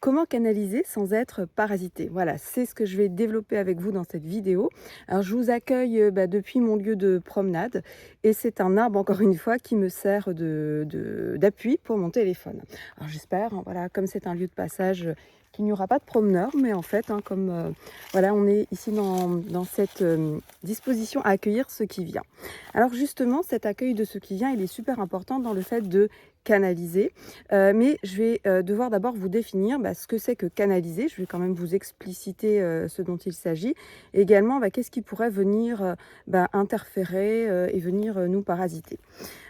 Comment canaliser sans être parasité? Voilà, c'est ce que je vais développer avec vous dans cette vidéo. Alors, je vous accueille depuis mon lieu de promenade et c'est un arbre, encore une fois, qui me sert d'appui pour mon téléphone. Alors, j'espère, hein, voilà, comme c'est un lieu de passage, qu'il n'y aura pas de promeneurs, mais en fait, hein, comme voilà, on est ici dans cette disposition à accueillir ce qui vient. Alors, justement, cet accueil de ce qui vient, il est super important dans le fait de canaliser. Mais je vais devoir d'abord vous définir ce que c'est que canaliser. Je vais quand même vous expliciter ce dont il s'agit. Et également, qu'est-ce qui pourrait venir interférer et venir nous parasiter.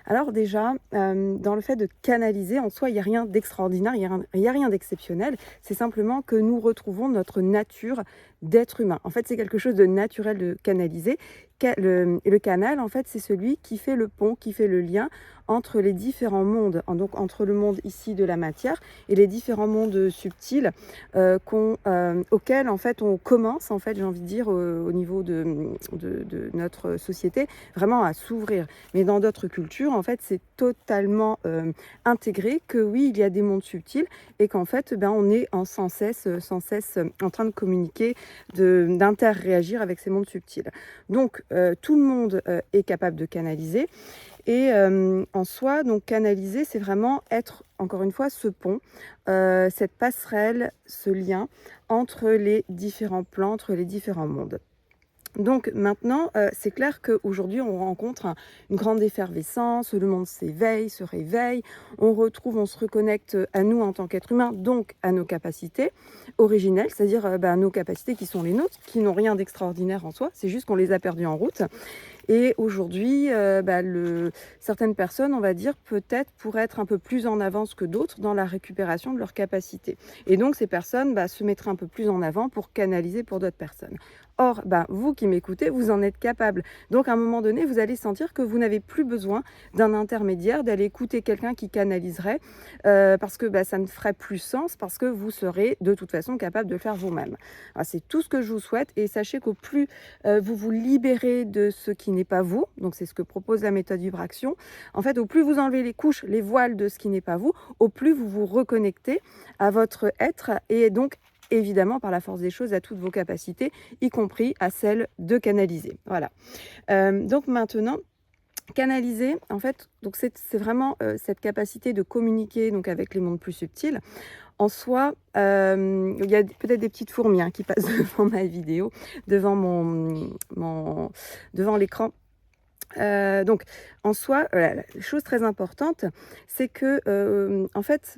Alors déjà, dans le fait de canaliser, en soi, il n'y a rien d'extraordinaire, il y a rien d'exceptionnel. C'est simplement que nous retrouvons notre nature d'être humain. En fait, c'est quelque chose de naturel de canaliser. Et le canal, en fait, c'est celui qui fait le pont, qui fait le lien entre les différents mondes, donc entre le monde ici de la matière et les différents mondes subtils auxquels, en fait, on commence, en fait, j'ai envie de dire, au niveau de notre société, vraiment à s'ouvrir. Mais dans d'autres cultures, en fait, c'est totalement intégré que oui, il y a des mondes subtils et qu'en fait, on est sans cesse en train de communiquer, d'interréagir avec ces mondes subtils. Donc, tout le monde est capable de canaliser. Et en soi, donc canaliser, c'est vraiment être, encore une fois, ce pont, cette passerelle, ce lien entre les différents plans, entre les différents mondes. Donc maintenant, c'est clair qu'aujourd'hui, on rencontre une grande effervescence, le monde s'éveille, se réveille, on se reconnecte à nous en tant qu'être humain, donc à nos capacités originelles, c'est-à-dire nos capacités qui sont les nôtres, qui n'ont rien d'extraordinaire en soi, c'est juste qu'on les a perdues en route. Et aujourd'hui, certaines personnes, on va dire, peut-être pourraient être un peu plus en avance que d'autres dans la récupération de leurs capacités. Et donc, ces personnes se mettraient un peu plus en avant pour canaliser pour d'autres personnes. Or, vous qui m'écoutez, vous en êtes capable. Donc, à un moment donné, vous allez sentir que vous n'avez plus besoin d'un intermédiaire, d'aller écouter quelqu'un qui canaliserait, parce que ça ne ferait plus sens, parce que vous serez de toute façon capable de le faire vous-même. Alors, c'est tout ce que je vous souhaite. Et sachez qu'au plus vous vous libérez de ce qui n'est pas vous, donc c'est ce que propose la méthode Vibration. En fait, au plus vous enlevez les couches, les voiles de ce qui n'est pas vous, au plus vous vous reconnectez à votre être et donc évidemment par la force des choses à toutes vos capacités, y compris à celle de canaliser. Voilà. Donc maintenant, canaliser, en fait, donc c'est vraiment cette capacité de communiquer donc avec les mondes plus subtils. En soi, il y a peut-être des petites fourmis qui passent devant ma vidéo, devant devant l'écran. Donc en soi, la chose très importante, c'est que, en fait,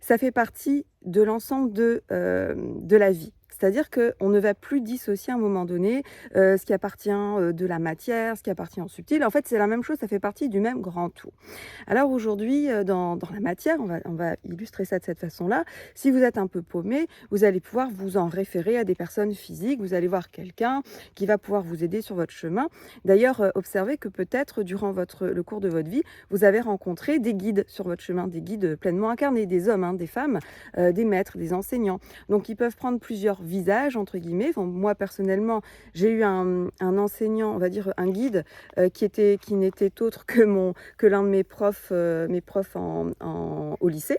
ça fait partie de l'ensemble de la vie. C'est-à-dire qu'on ne va plus dissocier à un moment donné, ce qui appartient, de la matière, ce qui appartient au subtil. En fait, c'est la même chose, ça fait partie du même grand tout. Alors aujourd'hui, dans la matière, on va illustrer ça de cette façon-là. Si vous êtes un peu paumé, vous allez pouvoir vous en référer à des personnes physiques. Vous allez voir quelqu'un qui va pouvoir vous aider sur votre chemin. D'ailleurs, observez que peut-être durant le cours de votre vie, vous avez rencontré des guides sur votre chemin, des guides pleinement incarnés, des hommes, des femmes, des maîtres, des enseignants. Donc ils peuvent prendre plusieurs visages, entre guillemets. Enfin, moi, personnellement, j'ai eu un enseignant, on va dire un guide, qui n'était autre que l'un de mes profs au lycée.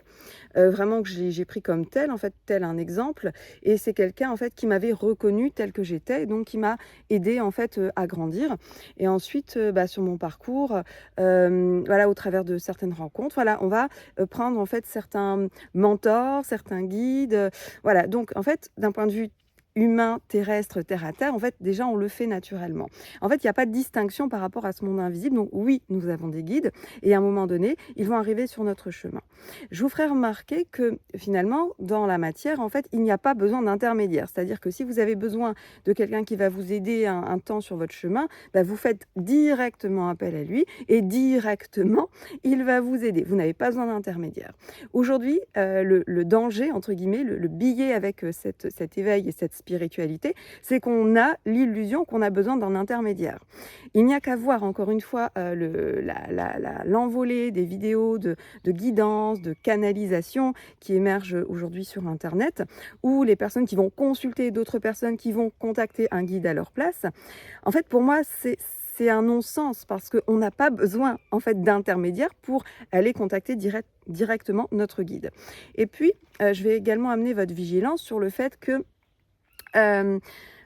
Vraiment que j'ai pris comme tel, en fait, tel un exemple. Et c'est quelqu'un, en fait, qui m'avait reconnue telle que j'étais, et donc qui m'a aidée, en fait, à grandir. Et ensuite, sur mon parcours, voilà, au travers de certaines rencontres, voilà, on va prendre, en fait, certains mentors, certains guides. Voilà, donc, en fait, d'un point de vue humain, terrestre, terre à terre, en fait, déjà, on le fait naturellement. En fait, il n'y a pas de distinction par rapport à ce monde invisible. Donc, oui, nous avons des guides et à un moment donné, ils vont arriver sur notre chemin. Je vous ferai remarquer que finalement, dans la matière, en fait, il n'y a pas besoin d'intermédiaire. C'est-à-dire que si vous avez besoin de quelqu'un qui va vous aider un temps sur votre chemin, vous faites directement appel à lui et directement, il va vous aider. Vous n'avez pas besoin d'intermédiaire. Aujourd'hui, le danger, entre guillemets, le billet avec cet éveil et cette spiritualité, c'est qu'on a l'illusion qu'on a besoin d'un intermédiaire. Il n'y a qu'à voir, encore une fois, l'envolée des vidéos de guidance, de canalisation qui émergent aujourd'hui sur Internet, ou les personnes qui vont consulter d'autres personnes qui vont contacter un guide à leur place. En fait, pour moi, c'est un non-sens parce qu'on n'a pas besoin en fait d'intermédiaire pour aller contacter directement notre guide. Et puis, je vais également amener votre vigilance sur le fait que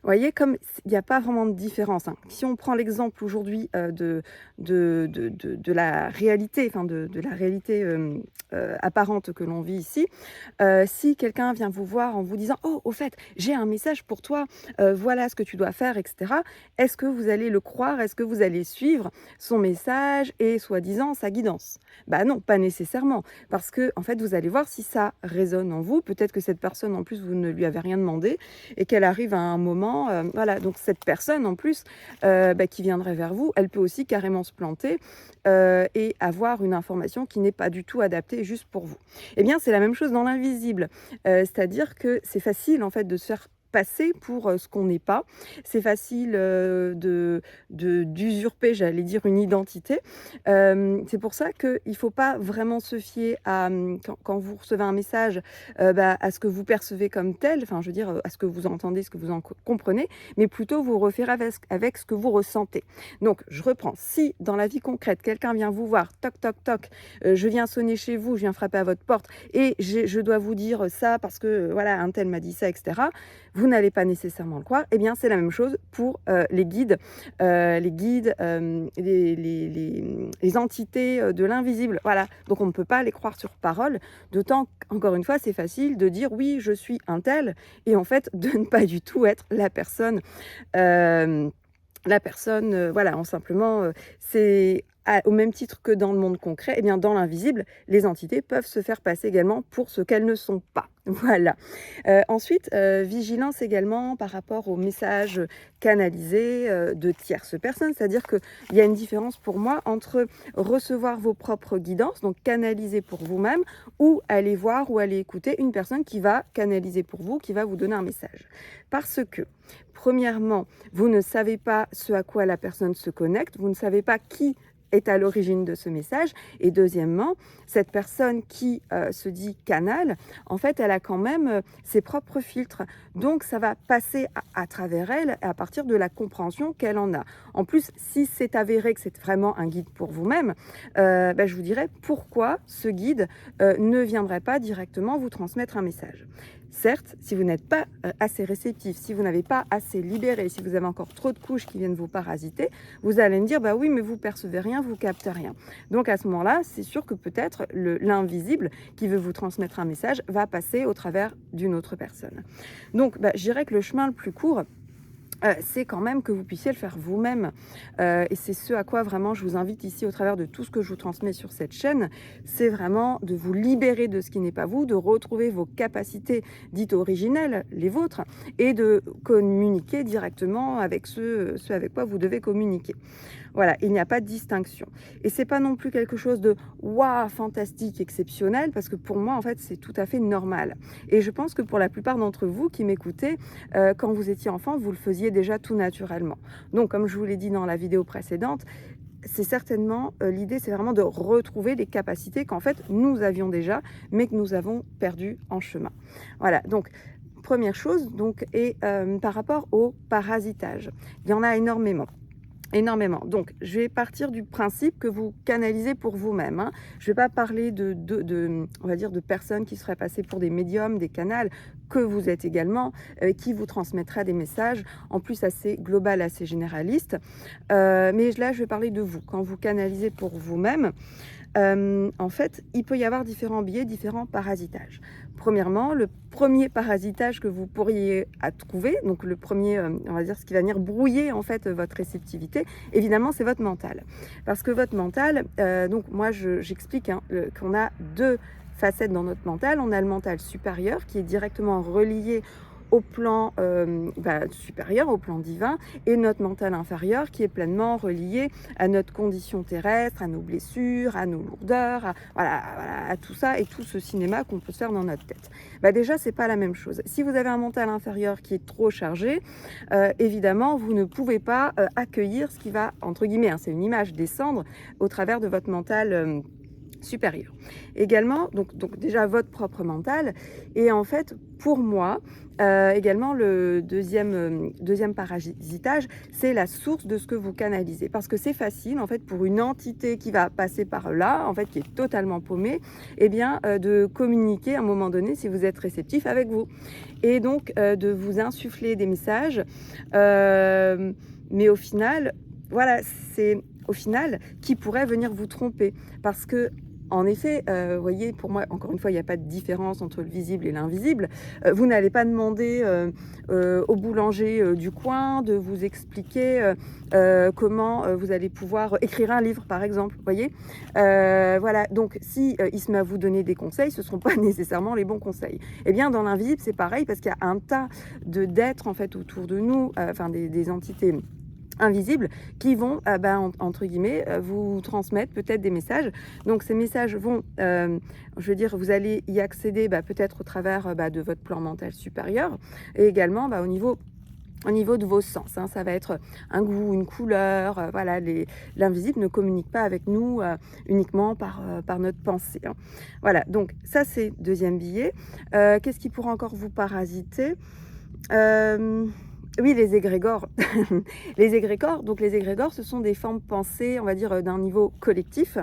vous voyez, comme il n'y a pas vraiment de différence, hein. Si on prend l'exemple aujourd'hui de la réalité, enfin de la réalité apparente que l'on vit ici, si quelqu'un vient vous voir en vous disant «Oh, au fait, j'ai un message pour toi, voilà ce que tu dois faire», etc. Est-ce que vous allez le croire? Est-ce que vous allez suivre son message et soi-disant sa guidance? Bah non, pas nécessairement, parce que en fait, vous allez voir si ça résonne en vous. Peut-être que cette personne, en plus, vous ne lui avez rien demandé et qu'elle arrive à un moment, voilà, donc cette personne en plus qui viendrait vers vous, elle peut aussi carrément se planter et avoir une information qui n'est pas du tout adaptée juste pour vous. Eh bien, c'est la même chose dans l'invisible, c'est-à-dire que c'est facile en fait de se faire passer pour ce qu'on n'est pas. C'est facile d'usurper, j'allais dire, une identité. C'est pour ça qu'il ne faut pas vraiment se fier à, quand vous recevez un message, à ce que vous percevez comme tel, enfin je veux dire, à ce que vous entendez, ce que vous en comprenez, mais plutôt vous refaire avec ce que vous ressentez. Donc je reprends, si dans la vie concrète, quelqu'un vient vous voir, toc toc toc, je viens sonner chez vous, je viens frapper à votre porte et je dois vous dire ça parce que voilà, un tel m'a dit ça, etc. Vous n'allez pas nécessairement le croire. Eh bien, c'est la même chose pour les guides, les entités de l'invisible. Voilà, donc on ne peut pas les croire sur parole, d'autant qu'encore une fois, c'est facile de dire oui, je suis un tel, et en fait, de ne pas du tout être la personne. Voilà, simplement, c'est au même titre que dans le monde concret, eh bien dans l'invisible, les entités peuvent se faire passer également pour ce qu'elles ne sont pas. Voilà. Ensuite, vigilance également par rapport aux messages canalisés de tierces personnes, c'est-à-dire qu'il y a une différence pour moi entre recevoir vos propres guidances, donc canaliser pour vous-même, ou aller voir ou aller écouter une personne qui va canaliser pour vous, qui va vous donner un message. Parce que, premièrement, vous ne savez pas ce à quoi la personne se connecte, vous ne savez pas qui est à l'origine de ce message. Et deuxièmement, cette personne qui se dit canal, en fait, elle a quand même ses propres filtres. Donc, ça va passer à travers elle à partir de la compréhension qu'elle en a. En plus, si c'est avéré que c'est vraiment un guide pour vous-même, je vous dirais pourquoi ce guide ne viendrait pas directement vous transmettre un message. Certes, si vous n'êtes pas assez réceptif, si vous n'avez pas assez libéré, si vous avez encore trop de couches qui viennent vous parasiter, vous allez me dire, bah oui, mais vous percevez rien, vous captez rien. Donc à ce moment-là, c'est sûr que peut-être l'invisible qui veut vous transmettre un message va passer au travers d'une autre personne. Donc je dirais que le chemin le plus court, c'est quand même que vous puissiez le faire vous-même. Et c'est ce à quoi vraiment je vous invite ici au travers de tout ce que je vous transmets sur cette chaîne. C'est vraiment de vous libérer de ce qui n'est pas vous, de retrouver vos capacités dites originelles, les vôtres, et de communiquer directement avec ceux avec quoi vous devez communiquer. Voilà, il n'y a pas de distinction. Et c'est pas non plus quelque chose de waouh, fantastique, exceptionnel, parce que pour moi, en fait, c'est tout à fait normal. Et je pense que pour la plupart d'entre vous qui m'écoutez, quand vous étiez enfant, vous le faisiez déjà tout naturellement. Donc, comme je vous l'ai dit dans la vidéo précédente, c'est certainement l'idée, c'est vraiment de retrouver les capacités qu'en fait nous avions déjà, mais que nous avons perdues en chemin. Voilà, donc première chose, donc, et par rapport au parasitage, il y en a énormément. Énormément. Donc, je vais partir du principe que vous canalisez pour vous-même, hein. Je ne vais pas parler on va dire, de personnes qui seraient passées pour des médiums, des canals, que vous êtes également, qui vous transmettraient des messages, en plus assez global, assez généraliste. Mais là, je vais parler de vous. Quand vous canalisez pour vous-même, en fait, il peut y avoir différents biais, différents parasitages. Premièrement, le premier parasitage que vous pourriez trouver, donc le premier, on va dire, ce qui va venir brouiller en fait votre réceptivité, évidemment, c'est votre mental. Parce que votre mental, donc moi j'explique qu'on a deux facettes dans notre mental. On a le mental supérieur qui est directement relié au plan supérieur, au plan divin, et notre mental inférieur qui est pleinement relié à notre condition terrestre, à nos blessures, à nos lourdeurs, à tout ça et tout ce cinéma qu'on peut se faire dans notre tête. Déjà, c'est pas la même chose. Si vous avez un mental inférieur qui est trop chargé, évidemment, vous ne pouvez pas accueillir ce qui va, entre guillemets, c'est une image, descendre au travers de votre mental supérieur. Également, donc déjà votre propre mental et en fait, pour moi, également le deuxième parasitage, c'est la source de ce que vous canalisez. Parce que c'est facile, en fait, pour une entité qui va passer par là, en fait, qui est totalement paumée, eh bien, de communiquer à un moment donné, si vous êtes réceptif, avec vous. Et donc, de vous insuffler des messages. Mais au final, voilà, c'est au final qui pourrait venir vous tromper. Parce que en effet, vous voyez, pour moi, encore une fois, il n'y a pas de différence entre le visible et l'invisible. Vous n'allez pas demander au boulanger du coin de vous expliquer comment vous allez pouvoir écrire un livre, par exemple. Vous voyez, voilà. Donc, si il se met à vous donner des conseils, ce ne seront pas nécessairement les bons conseils. Eh bien, dans l'invisible, c'est pareil parce qu'il y a un tas d'êtres en fait autour de nous, enfin des entités invisibles qui vont, entre guillemets, vous transmettre peut-être des messages. Donc ces messages vont, je veux dire, vous allez y accéder peut-être au travers de votre plan mental supérieur et également au niveau de vos sens. Hein. Ça va être un goût, une couleur, voilà, l'invisible ne communique pas avec nous uniquement par notre pensée. Hein. Voilà, donc ça c'est deuxième billet. Qu'est-ce qui pourrait encore vous parasiter Oui, les égrégores. Les égrégores, donc les égrégores, ce sont des formes pensées, on va dire, d'un niveau collectif.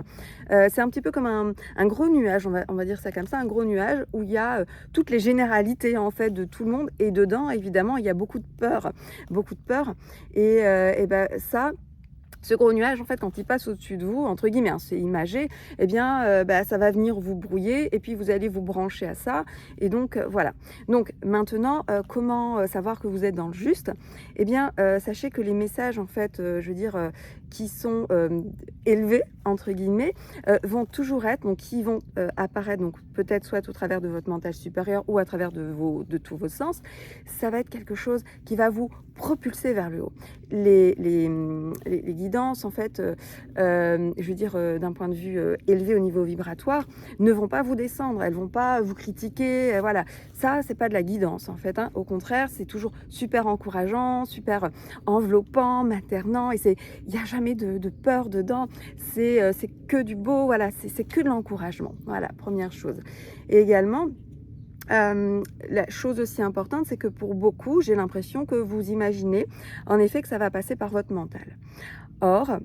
C'est un petit peu comme un gros nuage, on va dire ça comme ça, un gros nuage où il y a toutes les généralités en fait de tout le monde et dedans, évidemment, il y a beaucoup de peur, beaucoup de peur. Et ça. Ce gros nuage, en fait, quand il passe au-dessus de vous, entre guillemets, hein, c'est imagé, eh bien, ça va venir vous brouiller et puis vous allez vous brancher à ça. Et donc, voilà. Donc, maintenant, comment savoir que vous êtes dans le juste? Eh bien, sachez que les messages, en fait, je veux dire, qui sont élevés, entre guillemets, vont toujours être, donc qui vont apparaître, donc peut-être soit au travers de votre mental supérieur ou à travers de tous vos sens, ça va être quelque chose qui va vous propulser vers le haut. Les guidances, en fait, je veux dire, d'un point de vue élevé au niveau vibratoire, ne vont pas vous descendre, elles vont pas vous critiquer, voilà. Ça, c'est pas de la guidance, en fait. Hein. Au contraire, c'est toujours super encourageant, super enveloppant, maternant, et il n'y a jamais de peur dedans. C'est que du beau, voilà, c'est que de l'encouragement. Voilà, première chose. Et également, la chose aussi importante, c'est que pour beaucoup, j'ai l'impression que vous imaginez en effet que ça va passer par votre mental. Or,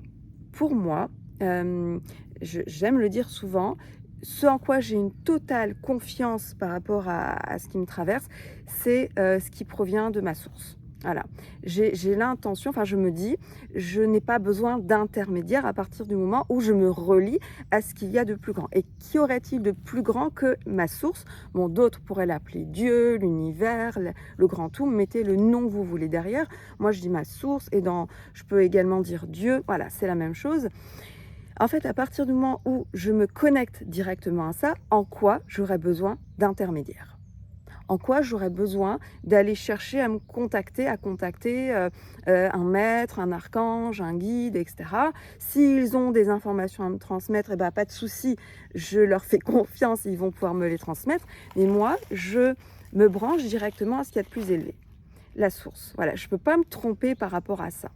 pour moi, j'aime le dire souvent, ce en quoi j'ai une totale confiance par rapport à ce qui me traverse, c'est ce qui provient de ma source. Voilà, j'ai l'intention, enfin je me dis, je n'ai pas besoin d'intermédiaire à partir du moment où je me relie à ce qu'il y a de plus grand. Et qu'y aurait-il de plus grand que ma source? Bon, d'autres pourraient l'appeler Dieu, l'univers, le grand tout, mettez le nom que vous voulez derrière. Moi je dis ma source et je peux également dire Dieu, voilà, c'est la même chose. En fait, à partir du moment où je me connecte directement à ça, en quoi j'aurais besoin d'intermédiaire? En quoi j'aurais besoin d'aller chercher à contacter un maître, un archange, un guide, etc. S'ils ont des informations à me transmettre, eh ben, pas de souci, je leur fais confiance, ils vont pouvoir me les transmettre. Mais moi, je me branche directement à ce qu'il y a de plus élevé. La source. Voilà, je ne peux pas me tromper par rapport à ça.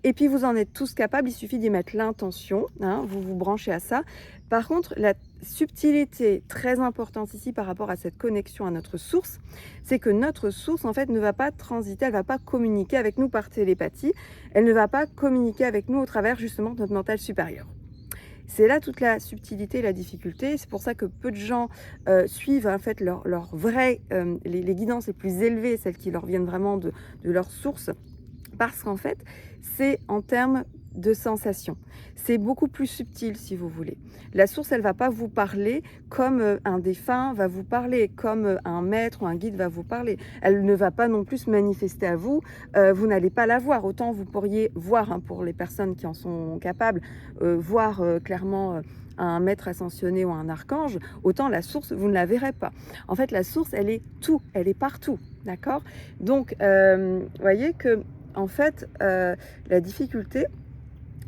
Et puis, vous en êtes tous capables, il suffit d'y mettre l'intention, hein, vous vous branchez à ça. Par contre, la subtilité très importante ici par rapport à cette connexion à notre source, c'est que notre source, en fait, ne va pas transiter, elle ne va pas communiquer avec nous par télépathie, elle ne va pas communiquer avec nous au travers, justement, de notre mental supérieur. C'est là toute la subtilité et la difficulté. C'est pour ça que peu de gens suivent en fait leur vraie, les guidances les plus élevées, celles qui leur viennent vraiment de leur source, parce qu'en fait, c'est en termes de sensation. C'est beaucoup plus subtil, si vous voulez. La source, elle va pas vous parler comme un défunt va vous parler, comme un maître ou un guide va vous parler. Elle ne va pas non plus se manifester à vous. Vous n'allez pas la voir. Autant vous pourriez voir, hein, pour les personnes qui en sont capables, voir clairement un maître ascensionné ou un archange, autant la source, vous ne la verrez pas. En fait, la source, elle est tout, elle est partout, d'accord? Donc, voyez que, en fait, la difficulté,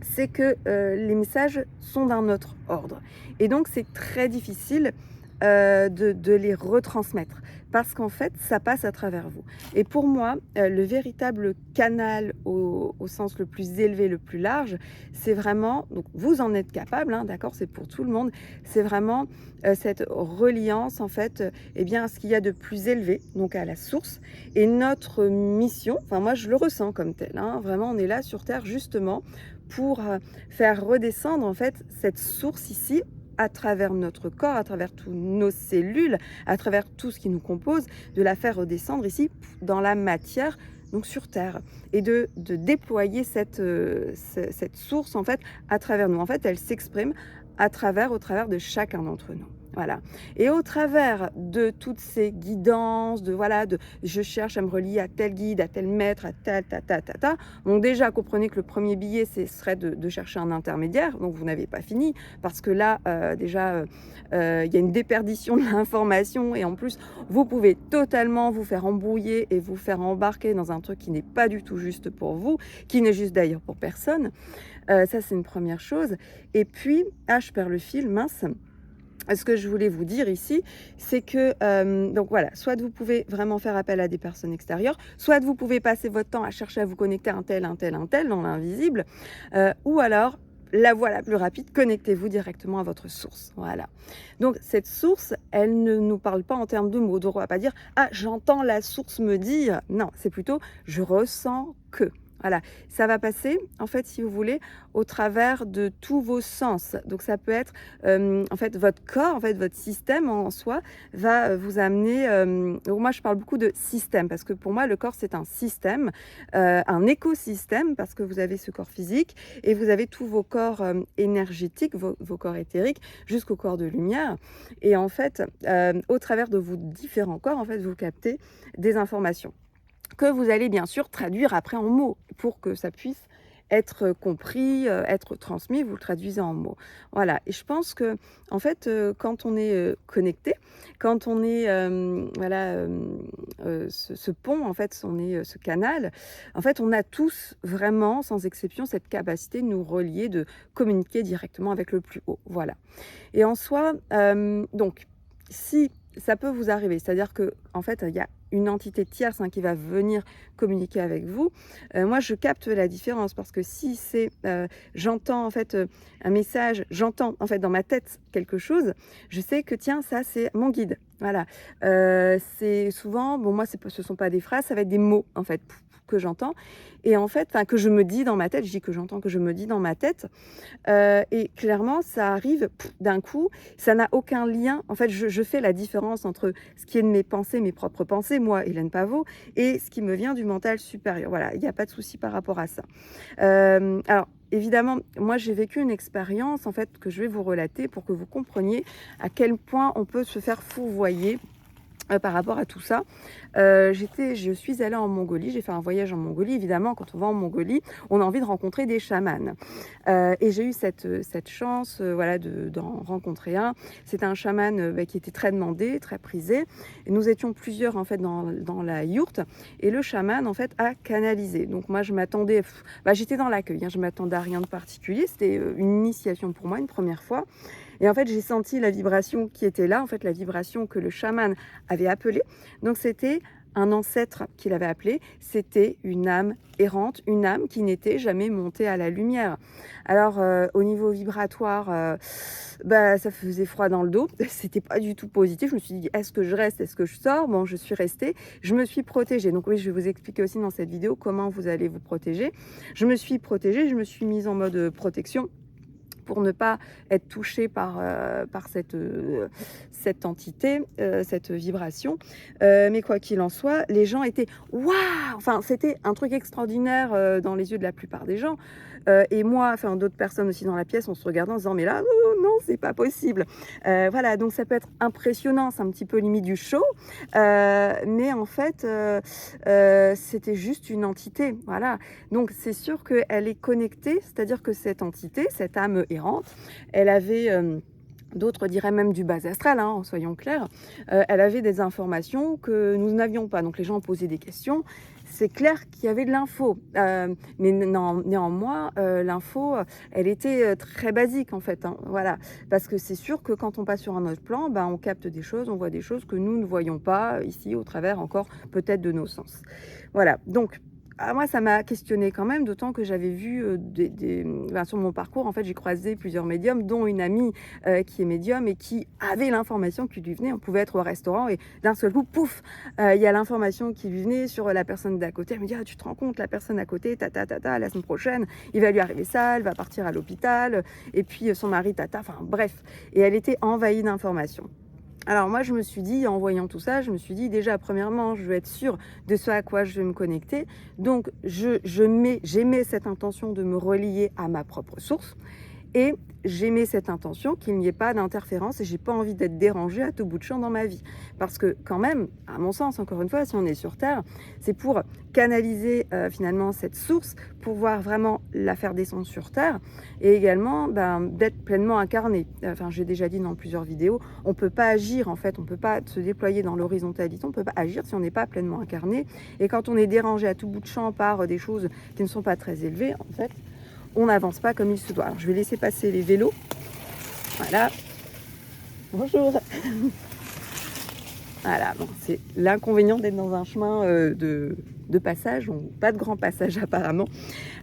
c'est que les messages sont d'un autre ordre. Et donc, c'est très difficile de les retransmettre parce qu'en fait, ça passe à travers vous. Et pour moi, le véritable canal au sens le plus élevé, le plus large, c'est vraiment, donc vous en êtes capable, hein, d'accord, c'est pour tout le monde, c'est vraiment cette reliance, en fait, eh bien, à ce qu'il y a de plus élevé, donc à la source. Et notre mission, enfin moi je le ressens comme tel, hein, vraiment on est là sur Terre justement pour faire redescendre en fait cette source ici à travers notre corps, à travers toutes nos cellules, à travers tout ce qui nous compose, de la faire redescendre ici dans la matière, donc sur Terre, et de déployer cette source en fait à travers nous. En fait, elle s'exprime au travers de chacun d'entre nous. Voilà. Et au travers de toutes ces guidances, de voilà, de je cherche à me relier à tel guide, à tel maître, à tel, ta. Donc déjà, comprenez que le premier billet, ce serait de chercher un intermédiaire. Donc vous n'avez pas fini parce que là, déjà, il y a une déperdition de l'information et en plus, vous pouvez totalement vous faire embrouiller et vous faire embarquer dans un truc qui n'est pas du tout juste pour vous, qui n'est juste d'ailleurs pour personne. Ça, c'est une première chose. Et puis, je perds le fil, mince. Ce que je voulais vous dire ici, c'est que, donc voilà, soit vous pouvez vraiment faire appel à des personnes extérieures, soit vous pouvez passer votre temps à chercher à vous connecter à un tel dans l'invisible, ou alors, la voie la plus rapide, connectez-vous directement à votre source. Voilà. Donc cette source, elle ne nous parle pas en termes de mots. Donc on ne va pas dire « Ah, j'entends la source me dire ». Non, c'est plutôt « Je ressens que ». Voilà, ça va passer, en fait, si vous voulez, au travers de tous vos sens. Donc ça peut être, en fait, votre corps, en fait, votre système en soi va vous amener... donc moi, je parle beaucoup de système, parce que pour moi, le corps, c'est un système, un écosystème, parce que vous avez ce corps physique, et vous avez tous vos corps énergétiques, vos corps éthériques, jusqu'au corps de lumière. Et en fait, au travers de vos différents corps, en fait, vous captez des informations que vous allez bien sûr traduire après en mots pour que ça puisse être compris, être transmis, vous le traduisez en mots. Voilà, et je pense que en fait, quand on est connecté, quand on est voilà, ce pont, en fait, on est ce canal, en fait, on a tous vraiment, sans exception, cette capacité de nous relier, de communiquer directement avec le plus haut. Voilà. Et en soi, donc, si ça peut vous arriver, c'est-à-dire que en fait, il y a une entité tierce qui va venir communiquer avec vous. Moi, je capte la différence parce que si c'est, j'entends en fait un message, j'entends en fait dans ma tête quelque chose, je sais que tiens, ça c'est mon guide. Voilà. C'est souvent, bon moi, ce sont pas des phrases, ça va être des mots en fait que j'entends et en fait, enfin que je me dis dans ma tête. Je dis que j'entends, que je me dis dans ma tête. Et clairement, ça arrive d'un coup, ça n'a aucun lien. En fait, je fais la différence entre ce qui est de mes pensées, mes propres pensées, moi, Hélène Pavot, et ce qui me vient du mental supérieur. Voilà, il n'y a pas de souci par rapport à ça. Alors, évidemment, moi, j'ai vécu une expérience, en fait, que je vais vous relater pour que vous compreniez à quel point on peut se faire fourvoyer par rapport à tout ça. Je suis allée en Mongolie, j'ai fait un voyage en Mongolie. Évidemment, quand on va en Mongolie, on a envie de rencontrer des chamans. Et j'ai eu cette chance voilà, d'en rencontrer un. C'était un chaman qui était très demandé, très prisé. Et nous étions plusieurs en fait dans la yourte. Et le chaman en fait a canalisé. Donc moi je m'attendais, j'étais dans l'accueil, je m'attendais à rien de particulier. C'était une initiation pour moi, une première fois. Et en fait, j'ai senti la vibration qui était là, en fait, la vibration que le chaman avait appelée. Donc, c'était un ancêtre qu'il avait appelé. C'était une âme errante, une âme qui n'était jamais montée à la lumière. Alors, au niveau vibratoire, ça faisait froid dans le dos. C'était pas du tout positif. Je me suis dit, est-ce que je reste? Est-ce que je sors? Bon, je suis restée. Je me suis protégée. Donc oui, je vais vous expliquer aussi dans cette vidéo comment vous allez vous protéger. Je me suis protégée. Je me suis mise en mode protection pour ne pas être touchée par cette entité, cette vibration. Mais quoi qu'il en soit, les gens étaient « waouh !» Enfin, c'était un truc extraordinaire dans les yeux de la plupart des gens. Et moi, enfin d'autres personnes aussi dans la pièce, on se regardait en se disant « mais là, oh, non, c'est pas possible !» Voilà, donc ça peut être impressionnant, c'est un petit peu limite du show. Mais en fait, c'était juste une entité. Voilà. Donc c'est sûr qu'elle est connectée, c'est-à-dire que cette entité, cette âme errante, elle avait D'autres diraient même du bas astral, hein, soyons clairs. Elle avait des informations que nous n'avions pas. Donc les gens posaient des questions. C'est clair qu'il y avait de l'info. Mais néanmoins, l'info, elle était très basique en fait. Hein, voilà. Parce que c'est sûr que quand on passe sur un autre plan, ben, on capte des choses, on voit des choses que nous ne voyons pas ici au travers encore peut-être de nos sens. Voilà. Donc, moi, ça m'a questionné quand même, d'autant que j'avais vu sur mon parcours, en fait, j'ai croisé plusieurs médiums, dont une amie qui est médium et qui avait l'information qui lui venait. On pouvait être au restaurant et d'un seul coup, pouf, il y a l'information qui lui venait sur la personne d'à côté. Elle me dit, ah, tu te rends compte, la personne à côté, la semaine prochaine, il va lui arriver ça, elle va partir à l'hôpital, et puis son mari, enfin bref. Et elle était envahie d'informations. Alors moi, je me suis dit, en voyant tout ça, je me suis dit déjà, premièrement, je veux être sûre de ce à quoi je vais me connecter. Donc, j'émets cette intention de me relier à ma propre source. Et j'émets cette intention qu'il n'y ait pas d'interférence et j'ai pas envie d'être dérangée à tout bout de champ dans ma vie. Parce que quand même, à mon sens, encore une fois, si on est sur Terre, c'est pour canaliser finalement cette source, pour voir vraiment la faire descendre sur Terre et également d'être pleinement incarné. Enfin, j'ai déjà dit dans plusieurs vidéos, on peut pas agir en fait, on peut pas se déployer dans l'horizontalité, on peut pas agir si on n'est pas pleinement incarné. Et quand on est dérangé à tout bout de champ par des choses qui ne sont pas très élevées, en fait, on n'avance pas comme il se doit. Alors, je vais laisser passer les vélos. Voilà. Bonjour. Voilà, bon, c'est l'inconvénient d'être dans un chemin de passage, ou pas de grand passage apparemment.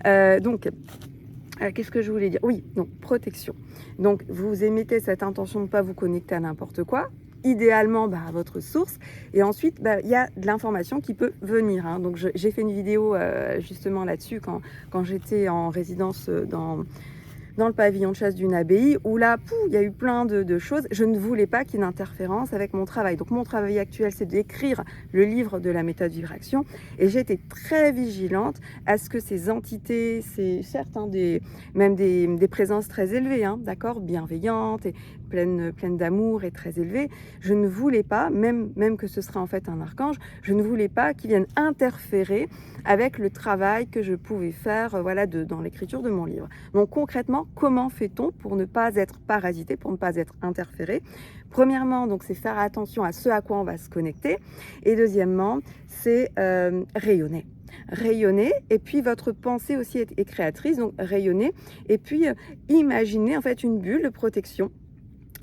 Qu'est-ce que je voulais dire? Oui, donc protection. Donc, vous émettez cette intention de ne pas vous connecter à n'importe quoi, idéalement à votre source, et ensuite il y a de l'information qui peut venir. Hein. Donc, j'ai fait une vidéo justement là-dessus quand j'étais en résidence dans le pavillon de chasse d'une abbaye, où là, il y a eu plein de choses. Je ne voulais pas qu'il y ait une interférence avec mon travail. Donc mon travail actuel, c'est d'écrire le livre de la méthode Vibration. Et j'ai été très vigilante à ce que ces entités, c'est certes même des présences très élevées, hein, d'accord, bienveillantes et pleines d'amour et très élevées, je ne voulais pas, même que ce serait en fait un archange, je ne voulais pas qu'ils viennent interférer avec le travail que je pouvais faire dans l'écriture de mon livre. Donc concrètement, comment fait-on pour ne pas être parasité, pour ne pas être interféré? Premièrement, donc c'est faire attention à ce à quoi on va se connecter. Et deuxièmement, c'est rayonner. Rayonner, et puis votre pensée aussi est créatrice, donc rayonner, et puis imaginer en fait une bulle de protection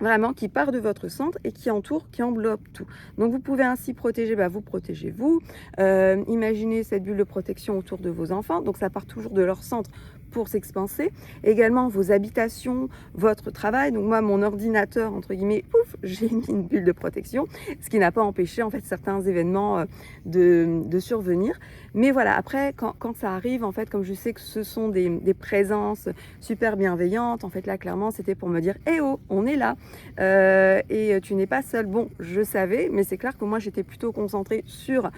vraiment qui part de votre centre et qui entoure, qui enveloppe tout. Donc vous pouvez ainsi protéger, vous protégez-vous. Imaginez cette bulle de protection autour de vos enfants, donc ça part toujours de leur centre pour s'expanser. Également vos habitations, votre travail. Donc moi, mon ordinateur, entre guillemets, pouf, j'ai mis une bulle de protection, ce qui n'a pas empêché en fait certains événements de survenir. Mais voilà, après, quand ça arrive, en fait, comme je sais que ce sont des présences super bienveillantes, en fait là, clairement, c'était pour me dire, eh oh, on est là, et tu n'es pas seul. Bon, je savais, mais c'est clair que moi, j'étais plutôt concentrée sur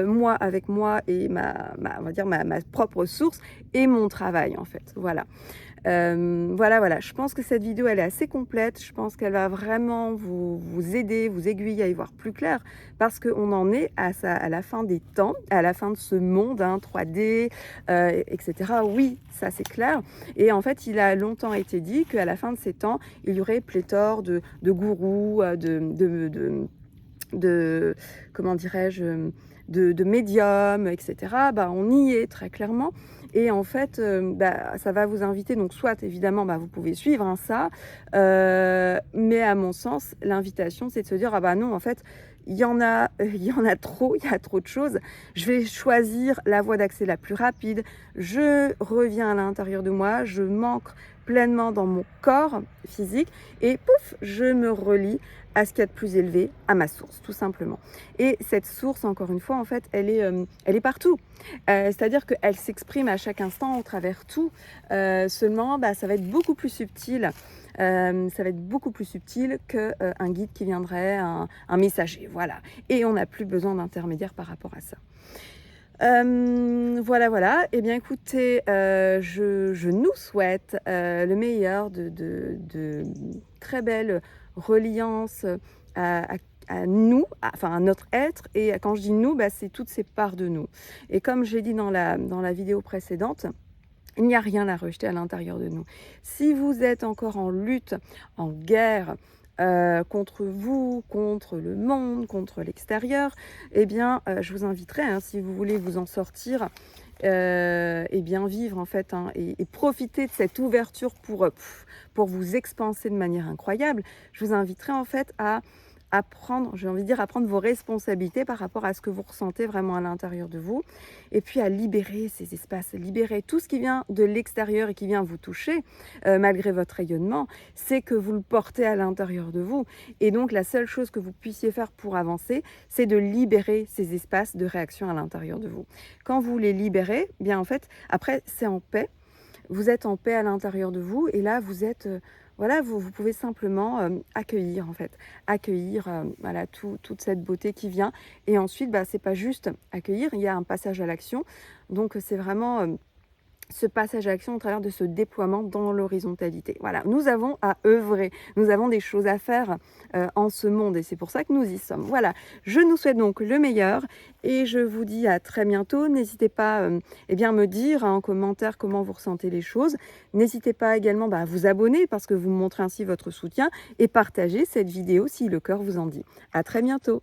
moi, avec moi et on va dire ma propre source et mon travail, en fait. Voilà. Voilà. Je pense que cette vidéo, elle est assez complète. Je pense qu'elle va vraiment vous aider, vous aiguiller à y voir plus clair, parce qu'on en est à la fin des temps, à la fin de ce monde 3D, etc. Oui, ça c'est clair. Et en fait, il a longtemps été dit qu'à la fin de ces temps, il y aurait pléthore de gourous, comment dirais-je, de médiums, etc. On y est très clairement. Et en fait, ça va vous inviter, donc soit évidemment, vous pouvez suivre ça, mais à mon sens, l'invitation, c'est de se dire, non, en fait, il y en a trop, il y a trop de choses. Je vais choisir la voie d'accès la plus rapide. Je reviens à l'intérieur de moi, je m'ancre pleinement dans mon corps physique et pouf, je me relie à ce qu'il y a de plus élevé, à ma source, tout simplement. Et cette source, encore une fois, en fait, elle est partout. C'est-à-dire qu'elle s'exprime à chaque instant, au travers tout. Seulement, ça va être beaucoup plus subtil. Ça va être beaucoup plus subtil qu'un guide qui viendrait, un messager, voilà. Et on n'a plus besoin d'intermédiaire par rapport à ça. Voilà. Eh bien, écoutez, je nous souhaite le meilleur de très belles reliances à nous, à notre être. Et quand je dis nous, c'est toutes ces parts de nous. Et comme j'ai dit dans la vidéo précédente, Il n'y a rien à rejeter à l'intérieur de nous. Si vous êtes encore en lutte, en guerre, contre vous, contre le monde, contre l'extérieur, eh bien, je vous inviterai, hein, si vous voulez vous en sortir, et bien vivre en fait, hein, et profiter de cette ouverture pour vous expanser de manière incroyable. Je vous inviterai en fait à prendre, j'ai envie de dire, à prendre vos responsabilités par rapport à ce que vous ressentez vraiment à l'intérieur de vous, et puis à libérer ces espaces, libérer tout ce qui vient de l'extérieur et qui vient vous toucher, malgré votre rayonnement, c'est que vous le portez à l'intérieur de vous. Et donc la seule chose que vous puissiez faire pour avancer, c'est de libérer ces espaces de réaction à l'intérieur de vous. Quand vous les libérez, bien en fait, après c'est en paix. Vous êtes en paix à l'intérieur de vous et là vous êtes, voilà, vous pouvez simplement, accueillir en fait. Accueillir, voilà, toute cette beauté qui vient et ensuite, bah, c'est pas juste accueillir, il y a un passage à l'action. Donc, c'est vraiment, ce passage à l'action au travers de ce déploiement dans l'horizontalité. Voilà, nous avons à œuvrer, nous avons des choses à faire en ce monde et c'est pour ça que nous y sommes. Voilà, je nous souhaite donc le meilleur et je vous dis à très bientôt. N'hésitez pas eh bien, à me dire, hein, en commentaire comment vous ressentez les choses. N'hésitez pas également à vous abonner parce que vous me montrez ainsi votre soutien et partager cette vidéo si le cœur vous en dit. À très bientôt.